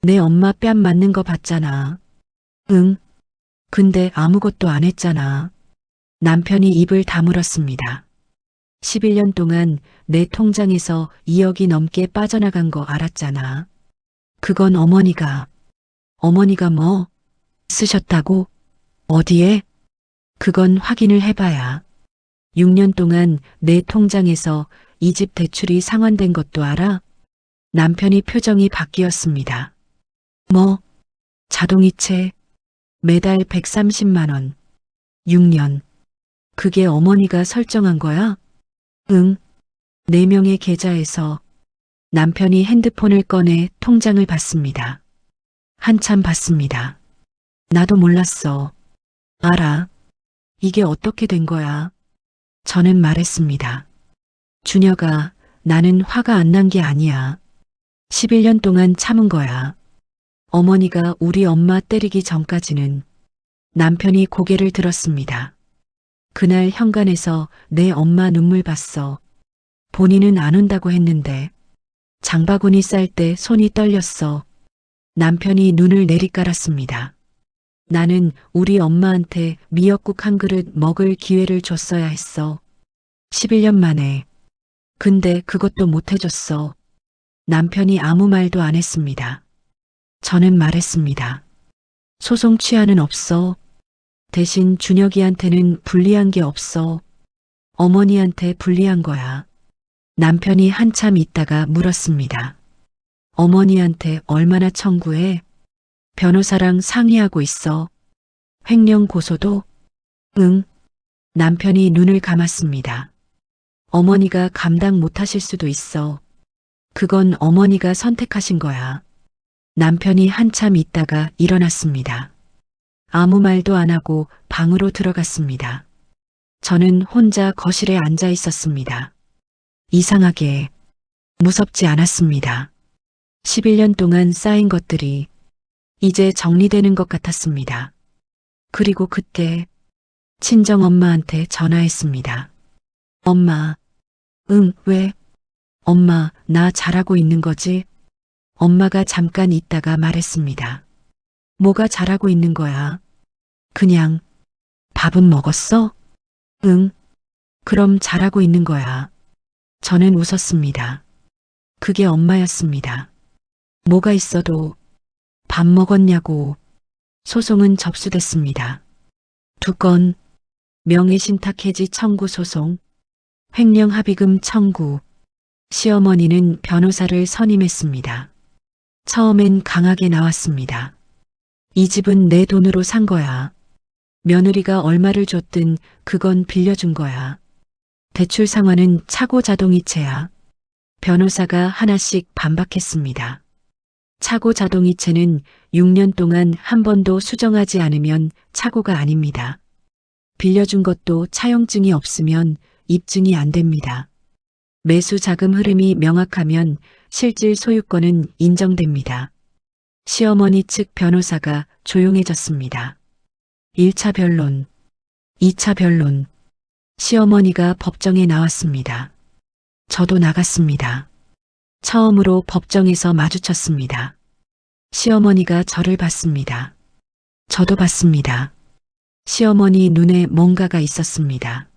내 엄마 뺨 맞는 거 봤잖아. 응, 근데 아무것도 안 했잖아. 남편이 입을 다물었습니다. 11년 동안 내 통장에서 2억이 넘게 빠져나간 거 알았잖아. 그건 어머니가 뭐 쓰셨다고? 어디에? 그건 확인을 해봐야. 6년 동안 내 통장에서 이 집 대출이 상환된 것도 알아? 남편이 표정이 바뀌었습니다. 뭐? 자동이체 매달 130만 원. 6년. 그게 어머니가 설정한 거야? 응. 4명의 계좌에서 남편이 핸드폰을 꺼내 통장을 봤습니다. 한참 봤습니다. 나도 몰랐어. 알아. 이게 어떻게 된 거야? 저는 말했습니다. 준혁아, 나는 화가 안 난 게 아니야. 11년 동안 참은 거야. 어머니가 우리 엄마 때리기 전까지는. 남편이 고개를 들었습니다. 그날 현관에서 내 엄마 눈물 봤어. 본인은 안 온다고 했는데 장바구니 쌀 때 손이 떨렸어. 남편이 눈을 내리깔았습니다. 나는 우리 엄마한테 미역국 한 그릇 먹을 기회를 줬어야 했어. 11년 만에. 근데 그것도 못 해줬어. 남편이 아무 말도 안 했습니다. 저는 말했습니다. 소송 취하는 없어. 대신 준혁이한테는 불리한 게 없어. 어머니한테 불리한 거야. 남편이 한참 있다가 물었습니다. 어머니한테 얼마나 청구해? 변호사랑 상의하고 있어. 횡령 고소도? 응. 남편이 눈을 감았습니다. 어머니가 감당 못하실 수도 있어. 그건 어머니가 선택하신 거야. 남편이 한참 있다가 일어났습니다. 아무 말도 안 하고 방으로 들어갔습니다. 저는 혼자 거실에 앉아 있었습니다. 이상하게 무섭지 않았습니다. 11년 동안 쌓인 것들이 이제 정리되는 것 같았습니다. 그리고 그때 친정 엄마한테 전화했습니다. 엄마, 응, 왜? 엄마, 나 잘하고 있는 거지? 엄마가 잠깐 있다가 말했습니다. 뭐가 잘하고 있는 거야? 그냥 밥은 먹었어? 응, 그럼 잘하고 있는 거야. 저는 웃었습니다. 그게 엄마였습니다. 뭐가 있어도 밥 먹었냐고. 소송은 접수됐습니다. 2건, 명예신탁 해지 청구 소송, 횡령 합의금 청구, 시어머니는 변호사를 선임했습니다. 처음엔 강하게 나왔습니다. 이 집은 내 돈으로 산 거야. 며느리가 얼마를 줬든 그건 빌려준 거야. 대출 상환은 차고 자동이체야. 변호사가 하나씩 반박했습니다. 차고 자동이체는 6년 동안 한 번도 수정하지 않으면 차고가 아닙니다. 빌려준 것도 차용증이 없으면 입증이 안 됩니다. 매수 자금 흐름이 명확하면 실질 소유권은 인정됩니다. 시어머니 측 변호사가 조용해졌습니다. 1차 변론, 2차 변론. 시어머니가 법정에 나왔습니다. 저도 나갔습니다. 처음으로 법정에서 마주쳤습니다. 시어머니가 저를 봤습니다. 저도 봤습니다. 시어머니 눈에 뭔가가 있었습니다.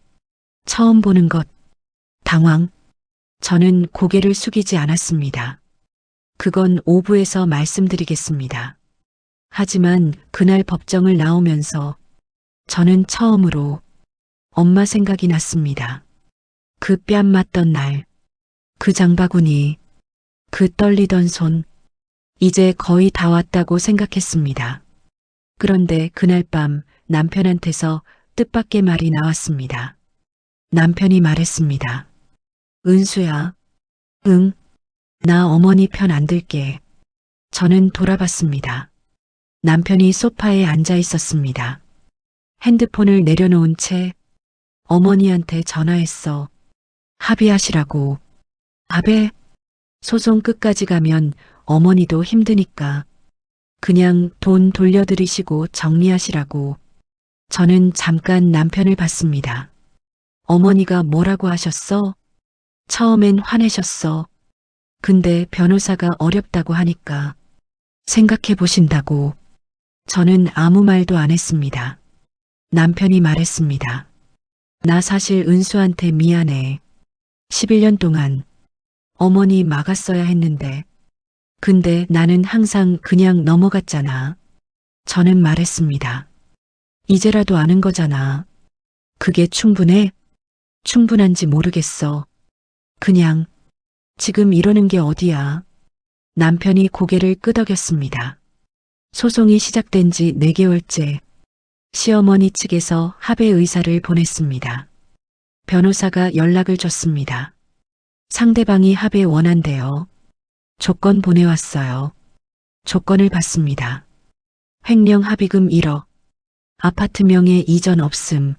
처음 보는 것, 당황. 저는 고개를 숙이지 않았습니다. 그건 오부에서 말씀드리겠습니다. 하지만 그날 법정을 나오면서 저는 처음으로 엄마 생각이 났습니다. 그 뺨 맞던 날, 그 장바구니, 그 떨리던 손, 이제 거의 다 왔다고 생각했습니다. 그런데 그날 밤 남편한테서 뜻밖의 말이 나왔습니다. 남편이 말했습니다. 은수야, 응, 나 어머니 편 안 들게. 저는 돌아봤습니다. 남편이 소파에 앉아 있었습니다. 핸드폰을 내려놓은 채 어머니한테 전화했어. 합의하시라고. 합의? 소송 끝까지 가면 어머니도 힘드니까. 그냥 돈 돌려드리시고 정리하시라고. 저는 잠깐 남편을 봤습니다. 어머니가 뭐라고 하셨어? 처음엔 화내셨어. 근데 변호사가 어렵다고 하니까 생각해 보신다고. 저는 아무 말도 안 했습니다. 남편이 말했습니다. 나 사실 은수한테 미안해. 11년 동안 어머니 막았어야 했는데. 근데 나는 항상 그냥 넘어갔잖아. 저는 말했습니다. 이제라도 아는 거잖아. 그게 충분해? 충분한지 모르겠어. 그냥 지금 이러는 게 어디야. 남편이 고개를 끄덕였습니다. 소송이 시작된 지 4개월째. 시어머니 측에서 합의 의사를 보냈습니다. 변호사가 연락을 줬습니다. 상대방이 합의 원한대요. 조건 보내왔어요. 조건을 받습니다. 횡령 합의금 1억. 아파트 명의 이전 없음.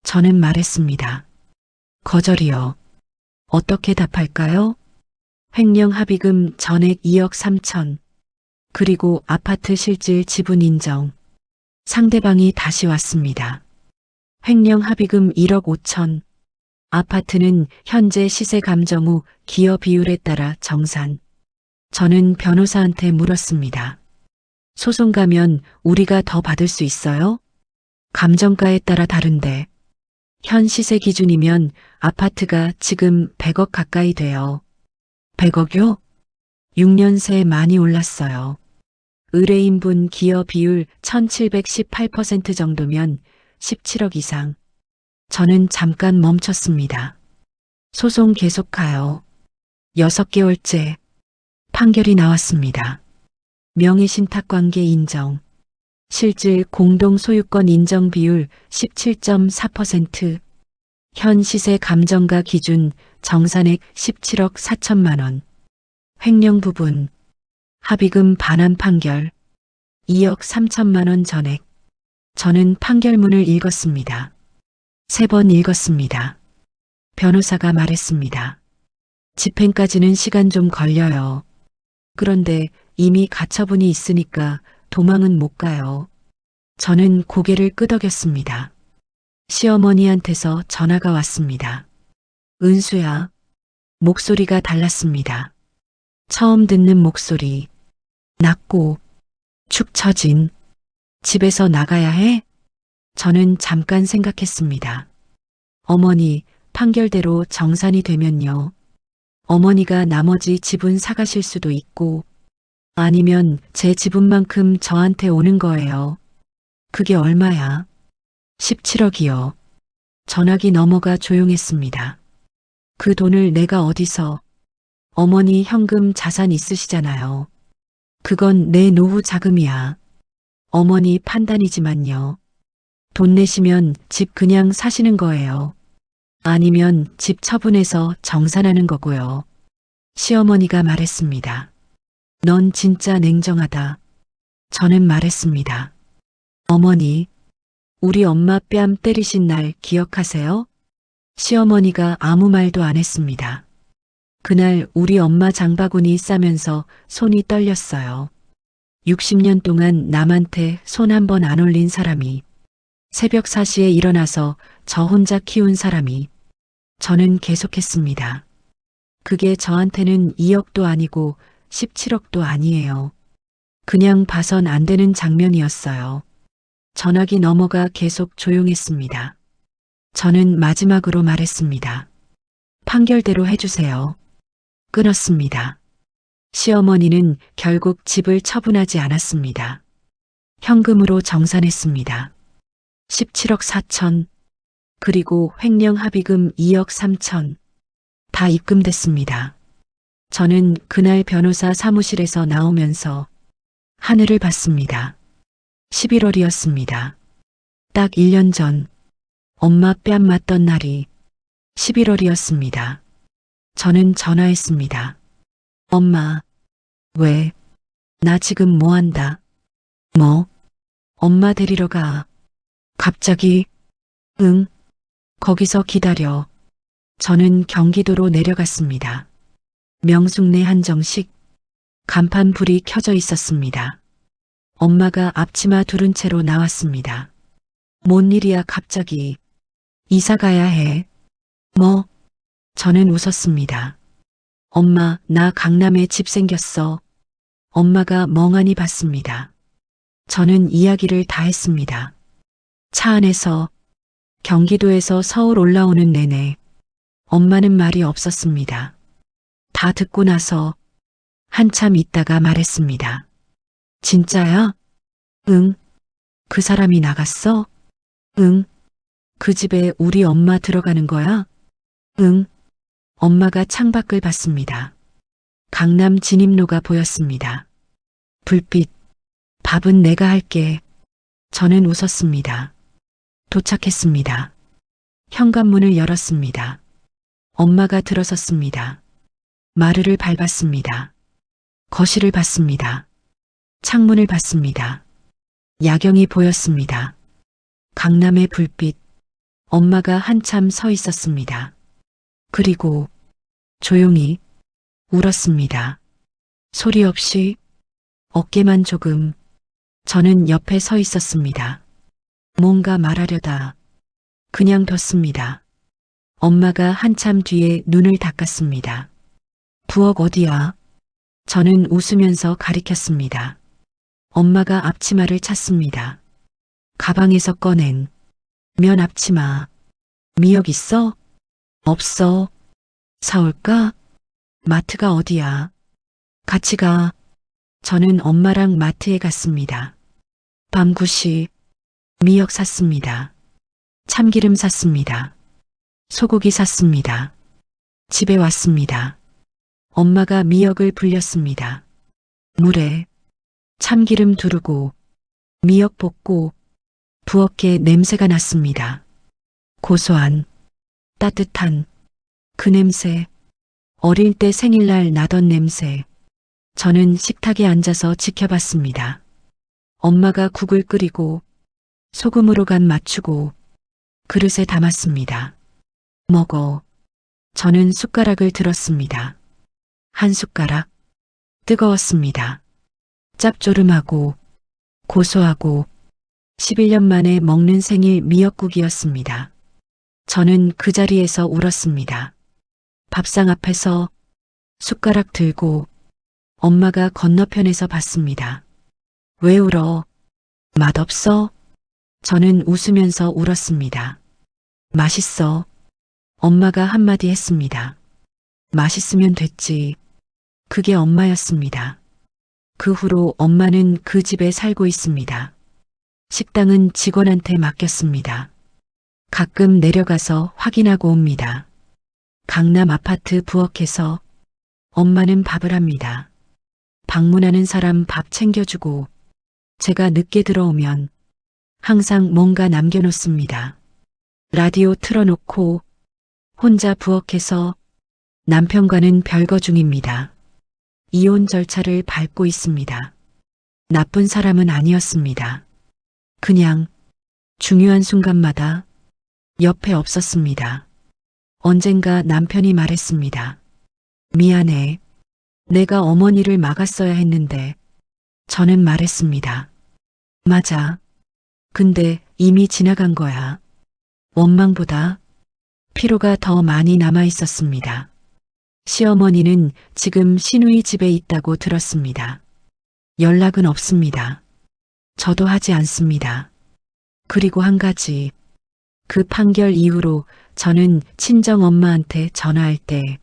저는 말했습니다. 거절이요. 어떻게 답할까요? 횡령 합의금 전액 2억 3천. 그리고 아파트 실질 지분 인정. 상대방이 다시 왔습니다. 횡령 합의금 1억 5천. 아파트는 현재 시세 감정 후 기여 비율에 따라 정산. 저는 변호사한테 물었습니다. 소송 가면 우리가 더 받을 수 있어요? 감정가에 따라 다른데. 현 시세 기준이면 아파트가 지금 100억 가까이 돼요. 100억요? 6년 새 많이 올랐어요. 의뢰인분 기여 비율 1718% 정도면 17억 이상. 저는 잠깐 멈췄습니다. 소송 계속가요. 6개월째. 판결이 나왔습니다. 명의신탁관계 인정. 실질 공동소유권 인정 비율 17.4%. 현 시세 감정가 기준 정산액 17억 4천만 원. 횡령 부분. 합의금 반환 판결. 2억 3천만 원 전액. 저는 판결문을 읽었습니다. 3번 읽었습니다. 변호사가 말했습니다. 집행까지는 시간 좀 걸려요. 그런데 이미 가처분이 있으니까 도망은 못 가요. 저는 고개를 끄덕였습니다. 시어머니한테서 전화가 왔습니다. 은수야. 목소리가 달랐습니다. 처음 듣는 목소리. 낮고 축 처진. 집에서 나가야 해? 저는 잠깐 생각했습니다. 어머니, 판결대로 정산이 되면요. 어머니가 나머지 지분 사가실 수도 있고 아니면 제 지분만큼 저한테 오는 거예요. 그게 얼마야? 17억이요. 전화기 넘어가 조용했습니다. 그 돈을 내가 어디서? 어머니 현금 자산 있으시잖아요. 그건 내 노후 자금이야. 어머니 판단이지만요. 돈 내시면 집 그냥 사시는 거예요. 아니면 집 처분해서 정산하는 거고요. 시어머니가 말했습니다. 넌 진짜 냉정하다. 저는 말했습니다. 어머니, 우리 엄마 뺨 때리신 날 기억하세요? 시어머니가 아무 말도 안 했습니다. 그날 우리 엄마 장바구니 싸면서 손이 떨렸어요. 60년 동안 남한테 손 한 번 안 올린 사람이, 새벽 4시에 일어나서 저 혼자 키운 사람이. 저는 계속했습니다. 그게 저한테는 2억도 아니고 17억도 아니에요. 그냥 봐선 안 되는 장면이었어요. 전화기 넘어가 계속 조용했습니다. 저는 마지막으로 말했습니다. 판결대로 해주세요. 끊었습니다. 시어머니는 결국 집을 처분하지 않았습니다. 현금으로 정산했습니다. 17억 4천, 그리고 횡령 합의금 2억 3천, 다 입금됐습니다. 저는 그날 변호사 사무실에서 나오면서 하늘을 봤습니다. 11월이었습니다. 딱 1년 전 엄마 뺨 맞던 날이 11월이었습니다. 저는 전화했습니다. 엄마, 왜? 나 지금 뭐 한다? 뭐? 엄마 데리러 가. 갑자기? 응. 거기서 기다려. 저는 경기도로 내려갔습니다. 명숙내 한정식. 간판 불이 켜져 있었습니다. 엄마가 앞치마 두른 채로 나왔습니다. 뭔 일이야 갑자기. 이사 가야 해. 뭐? 저는 웃었습니다. 엄마, 나 강남에 집 생겼어. 엄마가 멍하니 봤습니다. 저는 이야기를 다 했습니다. 차 안에서, 경기도에서 서울 올라오는 내내 엄마는 말이 없었습니다. 다 듣고 나서 한참 있다가 말했습니다. 진짜야? 응. 그 사람이 나갔어? 응. 그 집에 우리 엄마 들어가는 거야? 응. 엄마가 창밖을 봤습니다. 강남 진입로가 보였습니다. 불빛. 밥은 내가 할게. 저는 웃었습니다. 도착했습니다. 현관문을 열었습니다. 엄마가 들어섰습니다. 마루를 밟았습니다. 거실을 봤습니다. 창문을 봤습니다. 야경이 보였습니다. 강남의 불빛. 엄마가 한참 서 있었습니다. 그리고 조용히 울었습니다. 소리 없이, 어깨만 조금. 저는 옆에 서 있었습니다. 뭔가 말하려다 그냥 뒀습니다. 엄마가 한참 뒤에 눈을 닦았습니다. 부엌 어디야? 저는 웃으면서 가리켰습니다. 엄마가 앞치마를 찾습니다. 가방에서 꺼낸 면 앞치마. 미역 있어? 없어. 사올까? 마트가 어디야? 같이 가. 저는 엄마랑 마트에 갔습니다. 밤 9시 미역 샀습니다. 참기름 샀습니다. 소고기 샀습니다. 집에 왔습니다. 엄마가 미역을 불렸습니다. 물에 참기름 두르고 미역 볶고 부엌에 냄새가 났습니다. 고소한, 따뜻한 그 냄새, 어릴 때 생일날 나던 냄새. 저는 식탁에 앉아서 지켜봤습니다. 엄마가 국을 끓이고 소금으로 간 맞추고 그릇에 담았습니다. 먹어. 저는 숟가락을 들었습니다. 한 숟가락. 뜨거웠습니다. 짭조름하고 고소하고 11년 만에 먹는 생일 미역국이었습니다. 저는 그 자리에서 울었습니다. 밥상 앞에서 숟가락 들고 엄마가 건너편에서 봤습니다. 왜 울어? 맛없어? 저는 웃으면서 울었습니다. 맛있어. 엄마가 한마디 했습니다. 맛있으면 됐지. 그게 엄마였습니다. 그 후로 엄마는 그 집에 살고 있습니다. 식당은 직원한테 맡겼습니다. 가끔 내려가서 확인하고 옵니다. 강남 아파트 부엌에서 엄마는 밥을 합니다. 방문하는 사람 밥 챙겨주고 제가 늦게 들어오면 항상 뭔가 남겨놓습니다. 라디오 틀어놓고 혼자 부엌에서 남편과는 별거 중입니다. 이혼 절차를 밟고 있습니다. 나쁜 사람은 아니었습니다. 그냥 중요한 순간마다 옆에 없었습니다. 언젠가 남편이 말했습니다. 미안해. 내가 어머니를 막았어야 했는데. 저는 말했습니다. 맞아. 근데 이미 지나간 거야. 원망보다 피로가 더 많이 남아 있었습니다. 시어머니는 지금 시누이 집에 있다고 들었습니다. 연락은 없습니다. 저도 하지 않습니다. 그리고 한 가지. 그 판결 이후로 저는 친정 엄마한테 전화할 때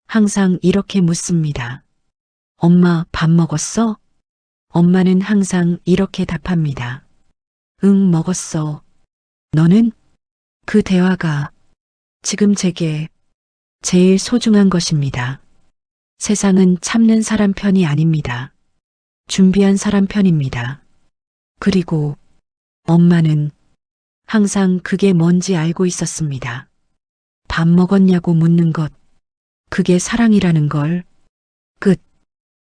항상 이렇게 묻습니다. 엄마 밥 먹었어? 엄마는 항상 이렇게 답합니다. 응, 먹었어. 너는? 그 대화가 지금 제게 제일 소중한 것입니다. 세상은 참는 사람 편이 아닙니다. 준비한 사람 편입니다. 그리고 엄마는 항상 그게 뭔지 알고 있었습니다. 밥 먹었냐고 묻는 것. 그게 사랑이라는 걸. 끝.